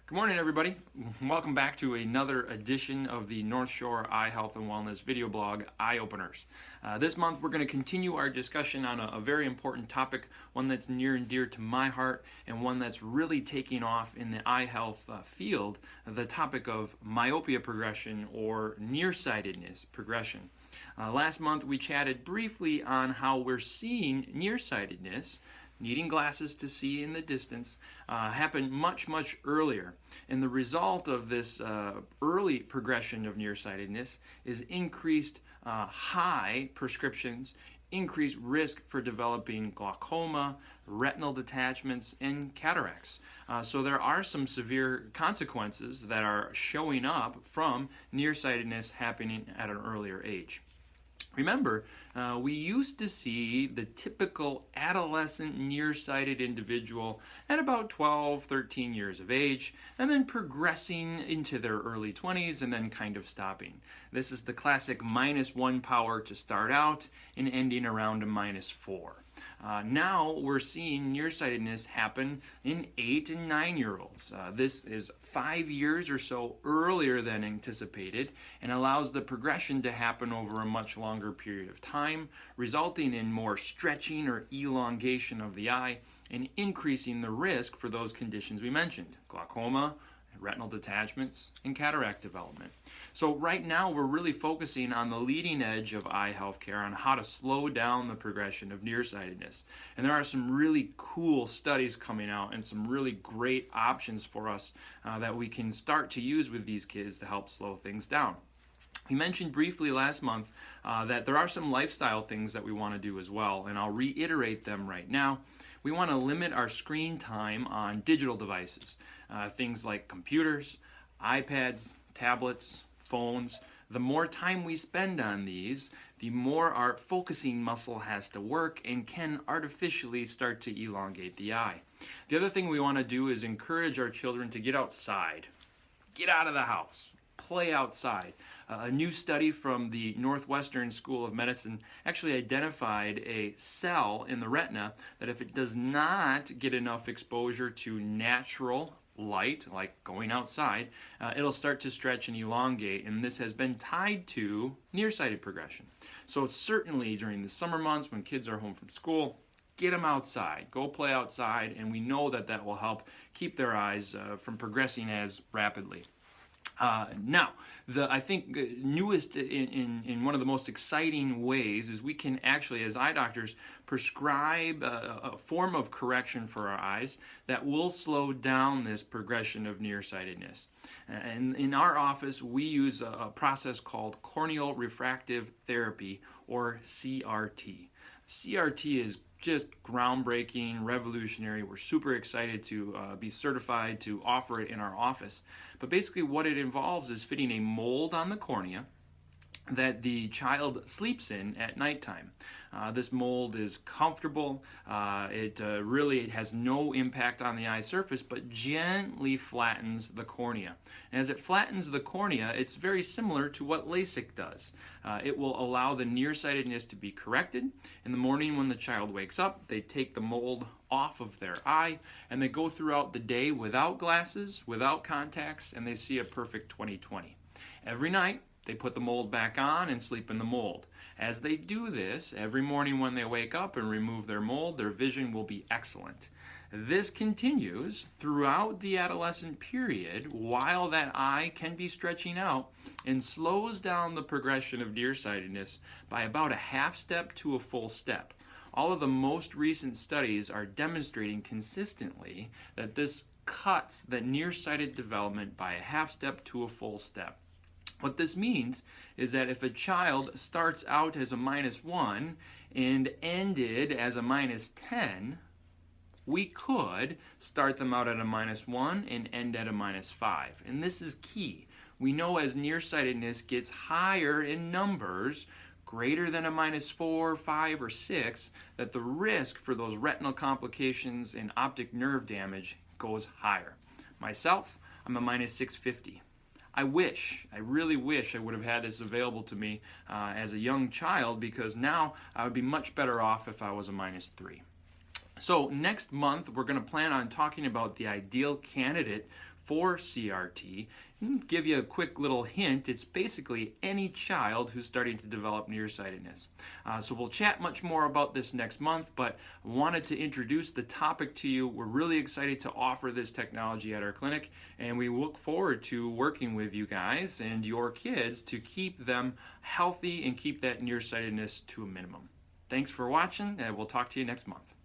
Good morning, everybody. Welcome back to another edition of the North Shore Eye Health and Wellness video blog, Eye Openers. This month, we're going to continue our discussion on a very important topic, one that's near and dear to my heart, and one that's really taking off in the eye health field, the topic of myopia progression or nearsightedness progression. Last month, we chatted briefly on how we're seeing nearsightedness, needing glasses to see in the distance, happened much earlier. And the result of this early progression of nearsightedness is increased high prescriptions, increased risk for developing glaucoma, retinal detachments, and cataracts. So there are some severe consequences that are showing up from nearsightedness happening at an earlier age. Remember, we used to see the typical adolescent nearsighted individual at about 12, 13 years of age, and then progressing into their early 20s and then kind of stopping. This is the classic -1 power to start out and ending around a -4. Now we're seeing nearsightedness happen in 8 and 9-year-olds. This is 5 years or so earlier than anticipated and allows the progression to happen over a much longer period of time, resulting in more stretching or elongation of the eye and increasing the risk for those conditions we mentioned: glaucoma, retinal detachments, and cataract development. So right now we're really focusing on the leading edge of eye health care on how to slow down the progression of nearsightedness. And there are some really cool studies coming out and some really great options for us that we can start to use with these kids to help slow things down. We mentioned briefly last month that there are some lifestyle things that we want to do as well, and I'll reiterate them right now. We want to limit our screen time on digital devices, things like computers, iPads, tablets, phones. The more time we spend on these, the more our focusing muscle has to work and can artificially start to elongate the eye. The other thing we want to do is encourage our children to get outside, get out of the house, play outside. A new study from the Northwestern School of Medicine actually identified a cell in the retina that if it does not get enough exposure to natural light, like going outside, it'll start to stretch and elongate, and this has been tied to nearsighted progression. So certainly during the summer months when kids are home from school, get them outside, go play outside, and we know that that will help keep their eyes from progressing as rapidly. Now, I think newest in one of the most exciting ways is we can actually, as eye doctors, prescribe a form of correction for our eyes that will slow down this progression of nearsightedness. And in our office, we use a process called Corneal Refractive Therapy, or CRT. CRT is just groundbreaking, revolutionary. We're super excited to be certified to offer it in our office. But basically what it involves is fitting a mold on the cornea that the child sleeps in at nighttime. This mold is comfortable. It really has no impact on the eye surface, but gently flattens the cornea. And as it flattens the cornea, it's very similar to what LASIK does. It will allow the nearsightedness to be corrected. In the morning when the child wakes up, they take the mold off of their eye, and they go throughout the day without glasses, without contacts, and they see a perfect 20/20. Every night, they put the mold back on and sleep in the mold. As they do this, every morning when they wake up and remove their mold, their vision will be excellent. This continues throughout the adolescent period while that eye can be stretching out and slows down the progression of nearsightedness by about a half step to a full step. All of the most recent studies are demonstrating consistently that this cuts the nearsighted development by a half step to a full step. What this means is that if a child starts out as a -1 and ended as a -10, we could start them out at a -1 and end at a -5. And this is key. We know as nearsightedness gets higher in numbers, greater than a -4, 5, or 6, that the risk for those retinal complications and optic nerve damage goes higher. Myself, I'm a -650. I really wish I would have had this available to me as a young child, because now I would be much better off if I was a -3. So next month we're going to plan on talking about the ideal candidate for CRT. Give you a quick little hint, it's basically any child who's starting to develop nearsightedness. So we'll chat much more about this next month, but I wanted to introduce the topic to you. We're really excited to offer this technology at our clinic, and we look forward to working with you guys and your kids to keep them healthy and keep that nearsightedness to a minimum. Thanks for watching, and we'll talk to you next month.